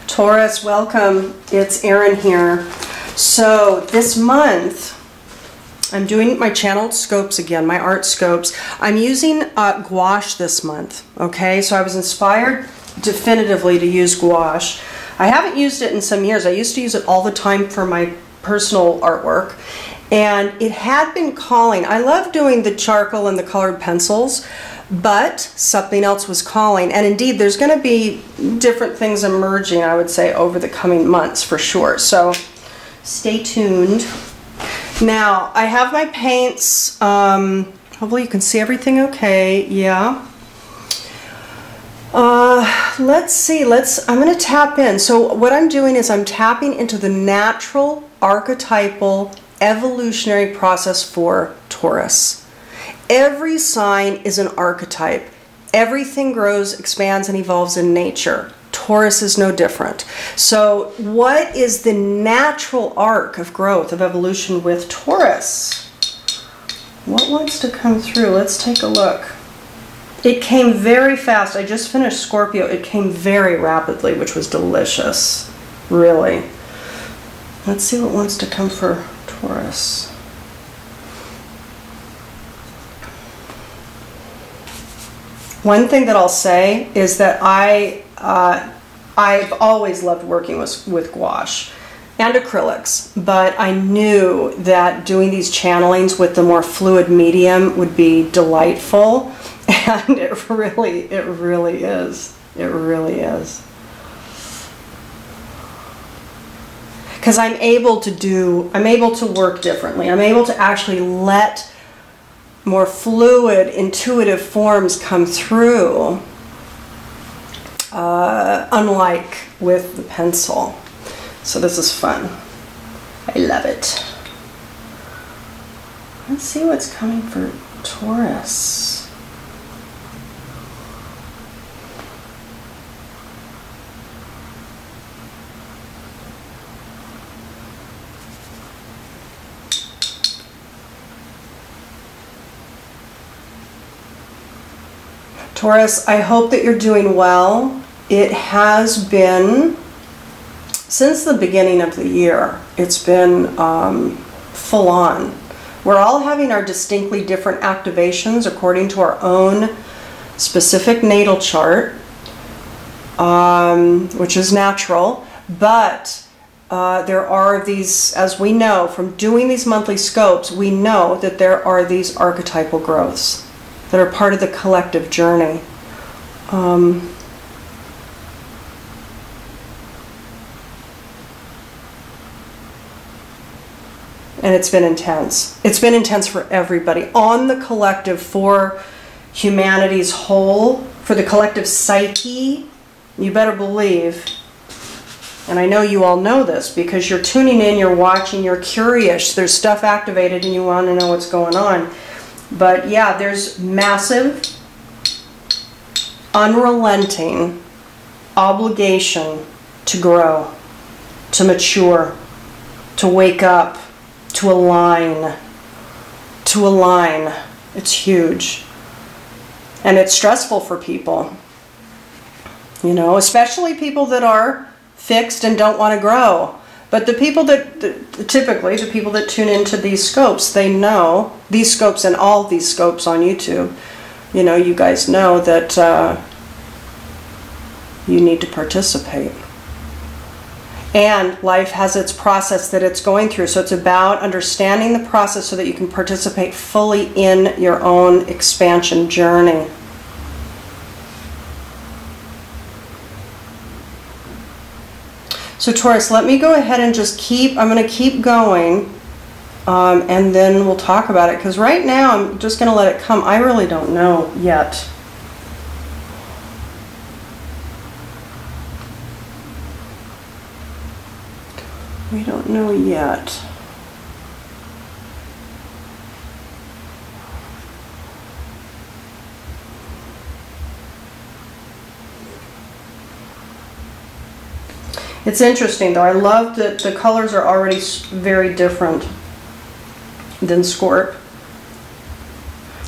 Taurus, welcome. It's Erin here. So this month, I'm doing my channeled scopes again, my art scopes. I'm using gouache this month, okay? So I was inspired definitively to use gouache. I haven't used it in some years. I used to use it all the time for my personal artwork. And it had been calling. I love doing the charcoal and the colored pencils, but something else was calling. And indeed, there's going to be different things emerging, I would say, over the coming months for sure. So stay tuned. Now, I have my paints. Hopefully you can see everything okay. Yeah. Let's see. I'm going to tap in. So what I'm doing is I'm tapping into the natural, archetypal, evolutionary process for Taurus. Every sign is an archetype. Everything grows, expands, and evolves in nature. Taurus is no different. So what is the natural arc of growth, of evolution with Taurus? What wants to come through? Let's take a look. It came very fast. I just finished Scorpio. It came very rapidly, which was delicious. Really. Let's see what wants to come for Taurus. One thing that I'll say is that I've always loved working with gouache and acrylics, but I knew that doing these channelings with the more fluid medium would be delightful, and it really is. It really is. Because I'm able to work differently. I'm able to actually let more fluid, intuitive forms come through, unlike with the pencil. So this is fun. I love it. Let's see what's coming for Taurus. Taurus, I hope that you're doing well. It has been, since the beginning of the year, it's been full on. We're all having our distinctly different activations according to our own specific natal chart, which is natural, but there are these, as we know from doing these monthly scopes, we know that there are these archetypal growths that are part of the collective journey. And it's been intense. It's been intense for everybody. On the collective, for humanity's whole, for the collective psyche, you better believe, and I know you all know this because you're tuning in, you're watching, you're curious, there's stuff activated and you want to know what's going on. But yeah, there's massive, unrelenting obligation to grow, to mature, to wake up, to align. To align. It's huge. And it's stressful for people. You know, especially people that are fixed and don't want to grow. But the people typically, the people that tune into these scopes, they know, these scopes and all these scopes on YouTube, you know, you guys know that you need to participate. And life has its process that it's going through. So it's about understanding the process so that you can participate fully in your own expansion journey. So Taurus, let me go ahead and just I'm going to keep going, and then we'll talk about it. Because right now I'm just going to let it come. I really don't know yet. We don't know yet. It's interesting though. I love that the colors are already very different than Scorp.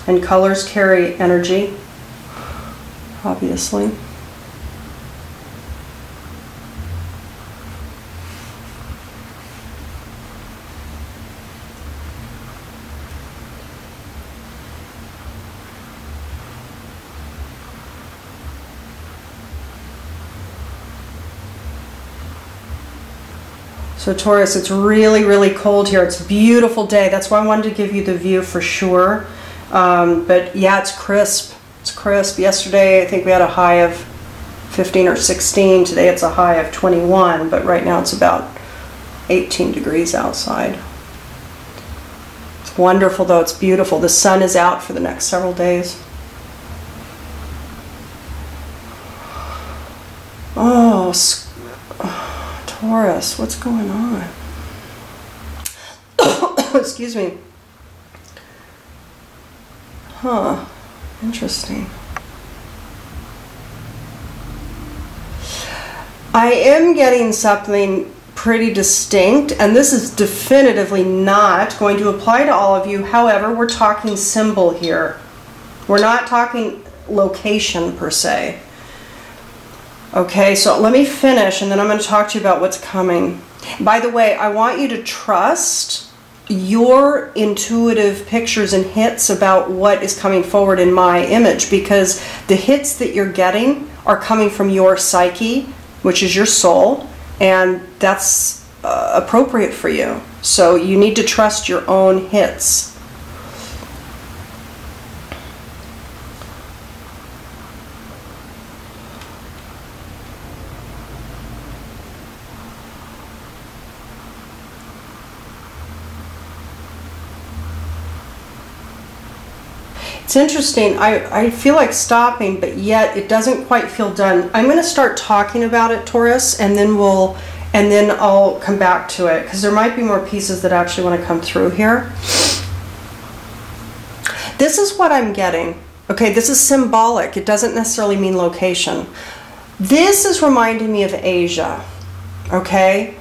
And colors carry energy, obviously. So Taurus, it's really, really cold here. It's a beautiful day. That's why I wanted to give you the view for sure. But yeah, it's crisp. It's crisp. Yesterday, I think we had a high of 15 or 16. Today, it's a high of 21. But right now, it's about 18 degrees outside. It's wonderful, though. It's beautiful. The sun is out for the next several days. Oh, Taurus, what's going on? Excuse me. Huh, interesting. I am getting something pretty distinct, and this is definitively not going to apply to all of you. However, we're talking symbol here. We're not talking location per se. Okay, so let me finish and then I'm going to talk to you about what's coming. By the way, I want you to trust your intuitive pictures and hits about what is coming forward in my image, because the hits that you're getting are coming from your psyche, which is your soul, and that's appropriate for you. So you need to trust your own hits. It's interesting. I feel like stopping, but yet it doesn't quite feel done. I'm going to start talking about it, Taurus, and then I'll come back to it, because there might be more pieces that actually want to come through here. This is what I'm getting. Okay, this is symbolic. It doesn't necessarily mean location. This is reminding me of Asia. Okay,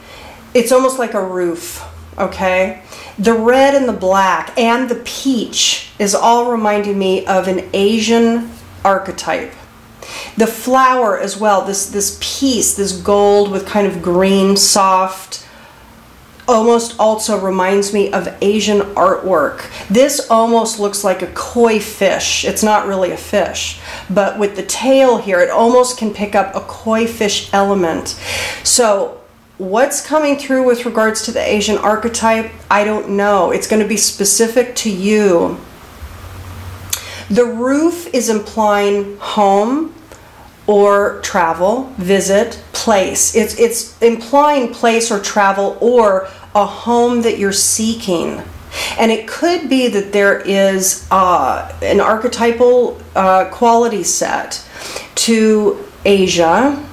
it's almost like a roof. Okay, the red and the black and the peach is all reminding me of an Asian archetype. The flower as well, this piece, this gold with kind of green, soft, almost also reminds me of Asian artwork. This almost looks like a koi fish. It's not really a fish, but with the tail here, it almost can pick up a koi fish element. So what's coming through with regards to the Asian archetype, I don't know. It's going to be specific to you. The roof is implying home or travel, visit, place. It's implying place or travel or a home that you're seeking. And it could be that there is an archetypal quality set to Asia.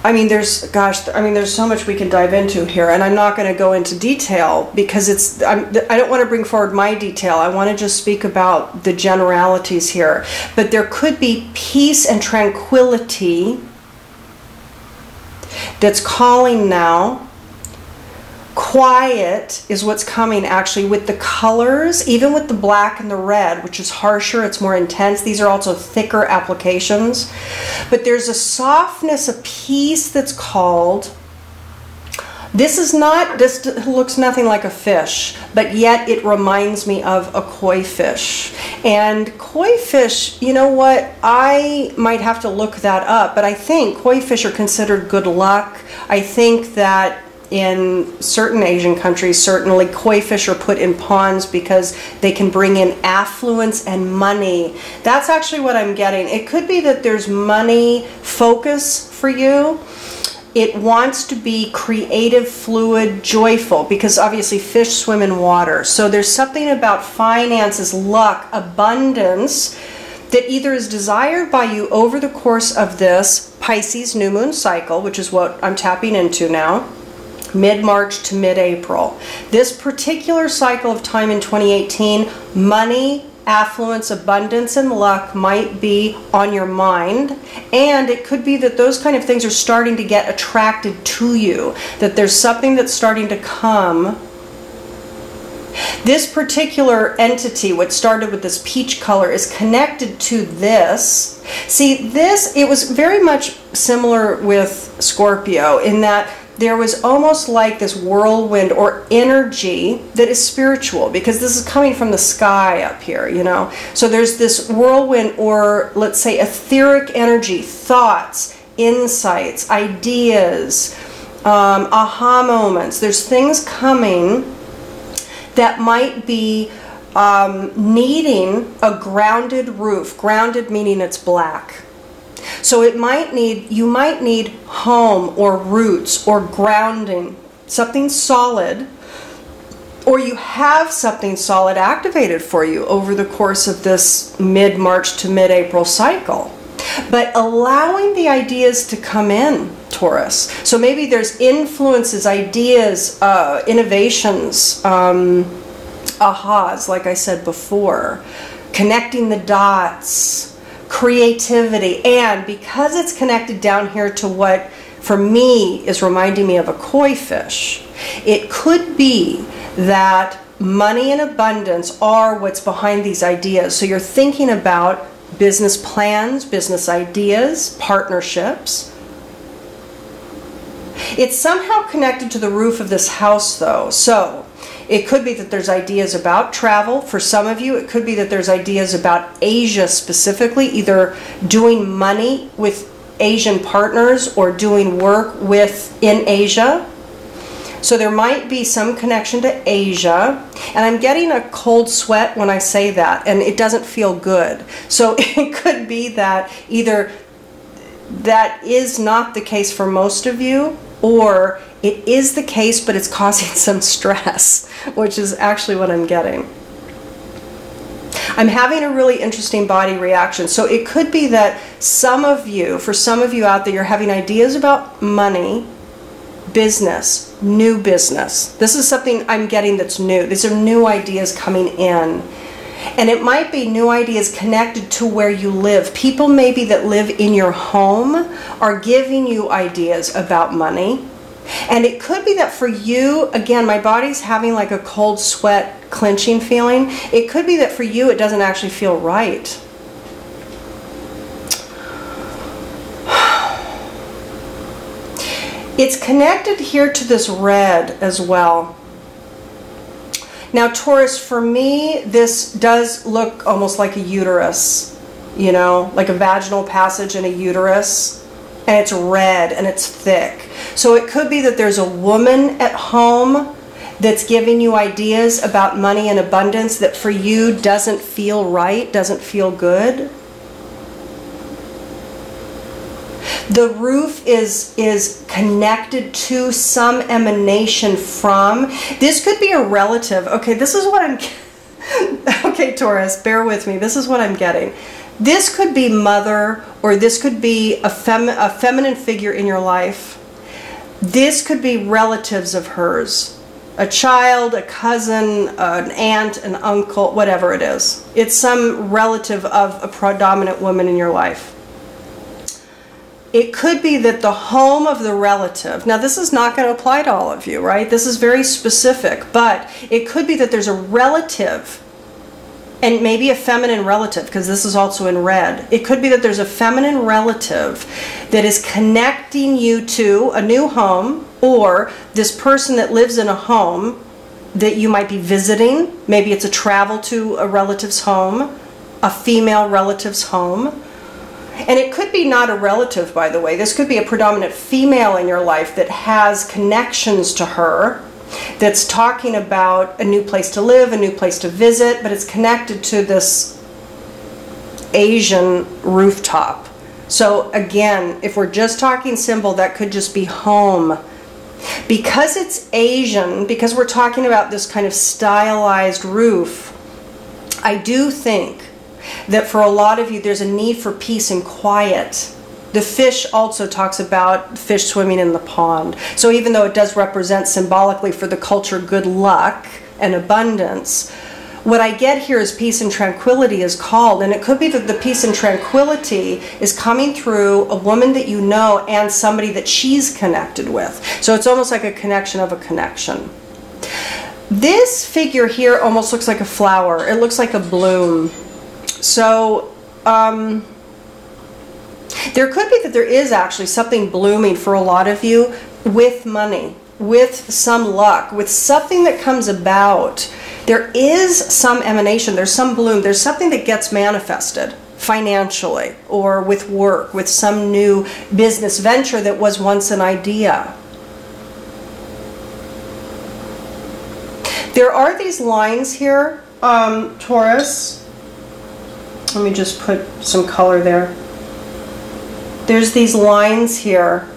I mean, there's so much we can dive into here, and I'm not going to go into detail because I don't want to bring forward my detail. I want to just speak about the generalities here. But there could be peace and tranquility that's calling now. Quiet is what's coming actually with the colors, even with the black and the red, which is harsher, it's more intense. These are also thicker applications. But there's a softness, a peace that's called. This looks nothing like a fish, but yet it reminds me of a koi fish. And koi fish, you know what? I might have to look that up, but I think koi fish are considered good luck. I think that in certain Asian countries, certainly koi fish are put in ponds because they can bring in affluence and money. That's actually what I'm getting. It could be that there's money focus for you. It wants to be creative, fluid, joyful, because obviously fish swim in water. So there's something about finances, luck, abundance that either is desired by you over the course of this Pisces new moon cycle, which is what I'm tapping into now, mid-March to mid-April. This particular cycle of time in 2018, money, affluence, abundance, and luck might be on your mind, and it could be that those kind of things are starting to get attracted to you, that there's something that's starting to come. This particular entity, what started with this peach color, is connected to this. See, it was very much similar with Scorpio in that there was almost like this whirlwind or energy that is spiritual, because this is coming from the sky up here, you know. So there's this whirlwind, or let's say etheric energy, thoughts, insights, ideas, aha moments. There's things coming that might be needing a grounded roof. Grounded meaning it's black. So you might need home or roots or grounding, something solid, or you have something solid activated for you over the course of this mid-March to mid-April cycle. But allowing the ideas to come in, Taurus. So maybe there's influences, ideas, innovations, ahas, like I said before, connecting the dots, creativity, and because it's connected down here to what, for me, is reminding me of a koi fish, it could be that money and abundance are what's behind these ideas. So you're thinking about business plans, business ideas, partnerships. It's somehow connected to the roof of this house, though. So it could be that there's ideas about travel. For some of you, it could be that there's ideas about Asia specifically, either doing money with Asian partners or doing work in Asia. So there might be some connection to Asia, and I'm getting a cold sweat when I say that, and it doesn't feel good. So it could be that either that is not the case for most of you, or it is the case, but it's causing some stress, which is actually what I'm getting. I'm having a really interesting body reaction. So it could be that for some of you out there, you're having ideas about money, business, new business. This is something I'm getting that's new. These are new ideas coming in. And it might be new ideas connected to where you live. People maybe that live in your home are giving you ideas about money. And it could be that for you, again, my body's having like a cold sweat clenching feeling. It could be that for you it doesn't actually feel right. It's connected here to this red as well. Now, Taurus, for me, this does look almost like a uterus, you know, like a vaginal passage in a uterus. And it's red and it's thick. So it could be that there's a woman at home that's giving you ideas about money and abundance that for you doesn't feel right, doesn't feel good. The roof is connected to some emanation from. This could be a relative. Okay, this is what I'm... Okay, Taurus, bear with me. This is what I'm getting. This could be mother, or this could be a feminine figure in your life. This could be relatives of hers. A child, a cousin, an aunt, an uncle, whatever it is. It's some relative of a predominant woman in your life. It could be that the home of the relative, now this is not going to apply to all of you, right? This is very specific, but it could be that there's a relative, and maybe a feminine relative, because this is also in red. It could be that there's a feminine relative that is connecting you to a new home, or this person that lives in a home that you might be visiting. Maybe it's a travel to a relative's home, a female relative's home. And it could be not a relative, by the way. This could be a predominant female in your life that has connections to her, that's talking about a new place to live, a new place to visit, but it's connected to this Asian rooftop. So again, if we're just talking symbol, that could just be home. Because it's Asian, because we're talking about this kind of stylized roof, I do think that for a lot of you, there's a need for peace and quiet. The fish also talks about fish swimming in the pond. So even though it does represent symbolically for the culture good luck and abundance, what I get here is peace and tranquility is called. And it could be that the peace and tranquility is coming through a woman that you know and somebody that she's connected with. So it's almost like a connection of a connection. This figure here almost looks like a flower. It looks like a bloom. So there could be that there is actually something blooming for a lot of you with money, with some luck, with something that comes about. There is some emanation, there's some bloom, there's something that gets manifested. financially or with work, with some new business venture that was once an idea. There are these lines here, Taurus. Let me just put some color there. There's these lines here,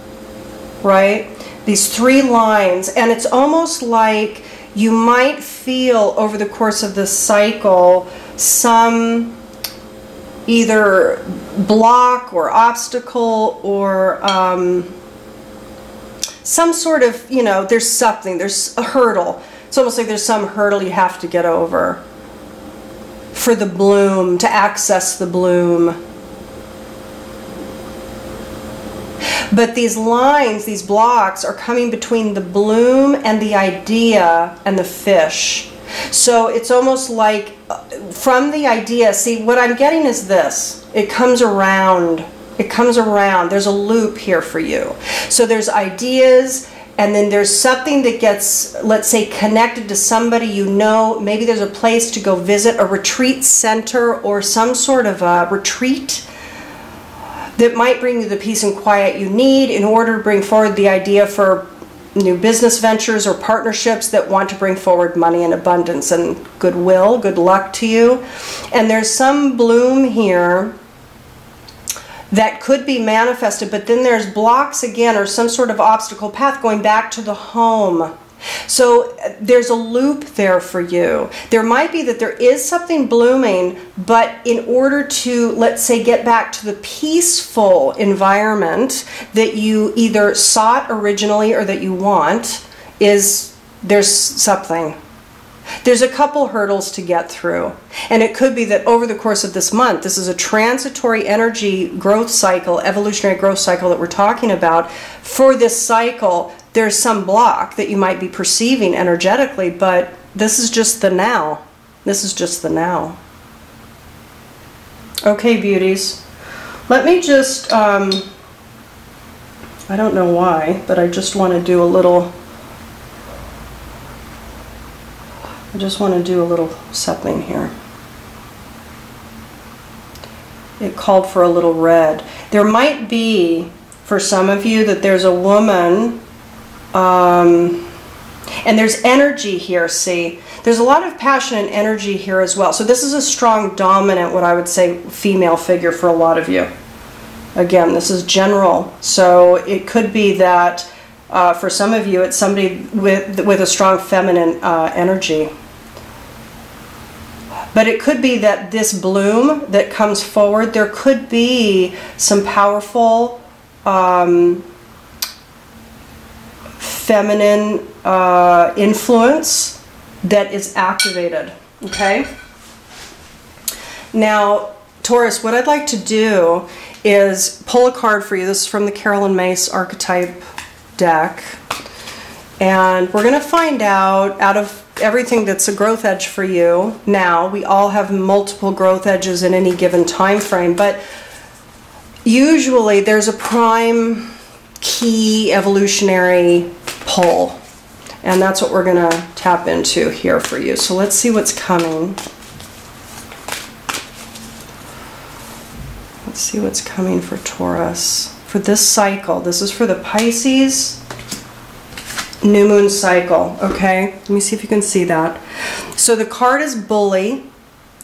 right? These 3 lines, and it's almost like you might feel over the course of this cycle some either block or obstacle or some sort of, you know, there's something, there's a hurdle. It's almost like there's some hurdle you have to get over for the bloom, to access the bloom. But these lines, these blocks, are coming between the bloom and the idea and the fish. So it's almost like from the idea, see, what I'm getting is this. It comes around. It comes around. There's a loop here for you. So there's ideas, and then there's something that gets, let's say, connected to somebody you know. Maybe there's a place to go visit, a retreat center or some sort of a retreat that might bring you the peace and quiet you need in order to bring forward the idea for new business ventures or partnerships that want to bring forward money and abundance and goodwill. Good luck to you. And there's some bloom here that could be manifested, but then there's blocks again or some sort of obstacle path going back to the home. So there's a loop there for you. There might be that there is something blooming, but in order to, let's say, get back to the peaceful environment that you either sought originally or that you want, there's something. There's a couple hurdles to get through. And it could be that over the course of this month, this is a transitory energy growth cycle, evolutionary growth cycle that we're talking about. For this cycle, there's some block that you might be perceiving energetically, but this is just the now. This is just the now. Okay, beauties. Let me just, I don't know why, but I just want to do a little, something here. It called for a little red. There might be, for some of you, that there's a woman, and there's energy here, see? There's a lot of passion and energy here as well. So this is a strong, dominant, what I would say, female figure for a lot of you. Again, this is general. So it could be that for some of you, it's somebody with a strong feminine energy. But it could be that this bloom that comes forward, there could be some powerful feminine influence that is activated, okay? Now, Taurus, what I'd like to do is pull a card for you. This is from the Carolyn Mace archetype deck. And we're going to find out of everything that's a growth edge for you now. We all have multiple growth edges in any given time frame, but usually there's a prime key evolutionary pull, and that's what we're going to tap into here for you. So let's see what's coming. Let's see what's coming for Taurus for this cycle. This is for the Pisces new moon cycle, okay? Let me see if you can see that. So the card is bully.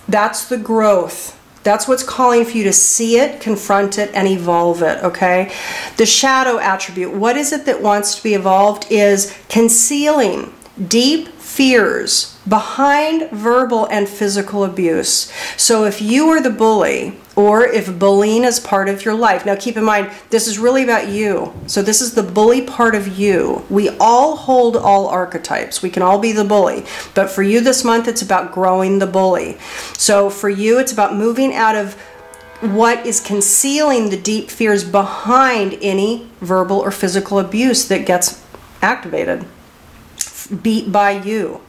That's the growth. That's what's calling for you to see it, confront it, and evolve it, okay? The shadow attribute, what is it that wants to be evolved, is concealing deep fears behind verbal and physical abuse. So if you are the bully, or if bullying is part of your life, now keep in mind, this is really about you. So this is the bully part of you. We all hold all archetypes. We can all be the bully. But for you this month, it's about growing the bully. So for you, it's about moving out of what is concealing the deep fears behind any verbal or physical abuse that gets activated, beat by you.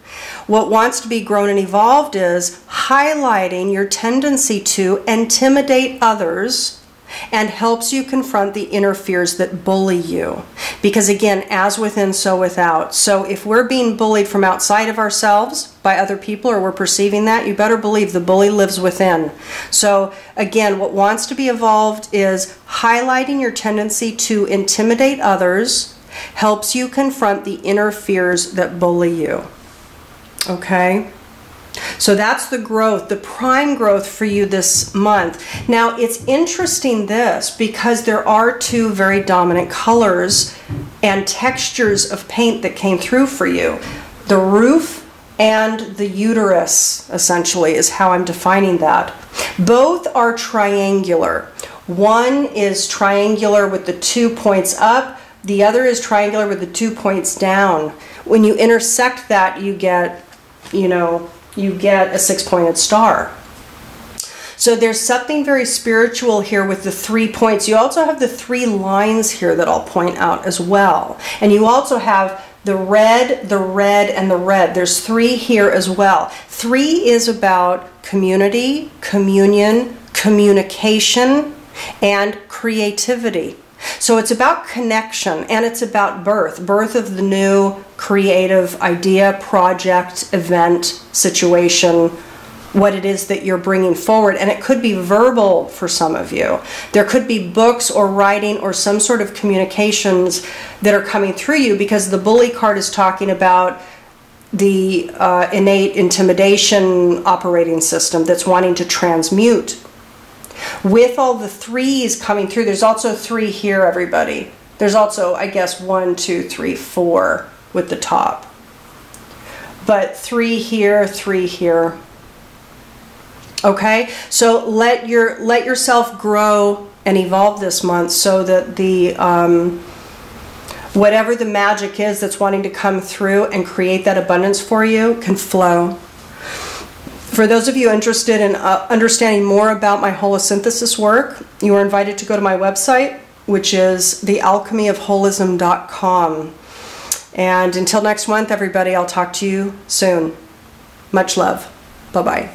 What wants to be grown and evolved is highlighting your tendency to intimidate others and helps you confront the inner fears that bully you. Because again, as within, so without. So if we're being bullied from outside of ourselves by other people, or we're perceiving that, you better believe the bully lives within. So again, what wants to be evolved is highlighting your tendency to intimidate others, helps you confront the inner fears that bully you. Okay? So that's the growth, the prime growth for you this month. Now, it's interesting this, because there are two very dominant colors and textures of paint that came through for you. The roof and the uterus, essentially, is how I'm defining that. Both are triangular. One is triangular with the 2 points up. The other is triangular with the 2 points down. When you intersect that, you get, you know, you get a 6-pointed star. So there's something very spiritual here with the 3 points. You also have the 3 lines here that I'll point out as well. And you also have the red, the red, and the red. There's 3 here as well. 3 is about community, communion, communication, and creativity. So it's about connection, and it's about birth of the new creative idea, project, event, situation, what it is that you're bringing forward. And it could be verbal for some of you. There could be books or writing or some sort of communications that are coming through you, because the bully card is talking about the innate intimidation operating system that's wanting to transmute. With all the 3s coming through, there's also 3 here, everybody. There's also, I guess, 1, 2, 3, 4 with the top. But 3 here, 3 here. Okay? So let yourself grow and evolve this month, so that the whatever the magic is that's wanting to come through and create that abundance for you can flow. For those of you interested in understanding more about my holosynthesis work, you are invited to go to my website, which is thealchemyofholism.com. And until next month, everybody, I'll talk to you soon. Much love. Bye-bye.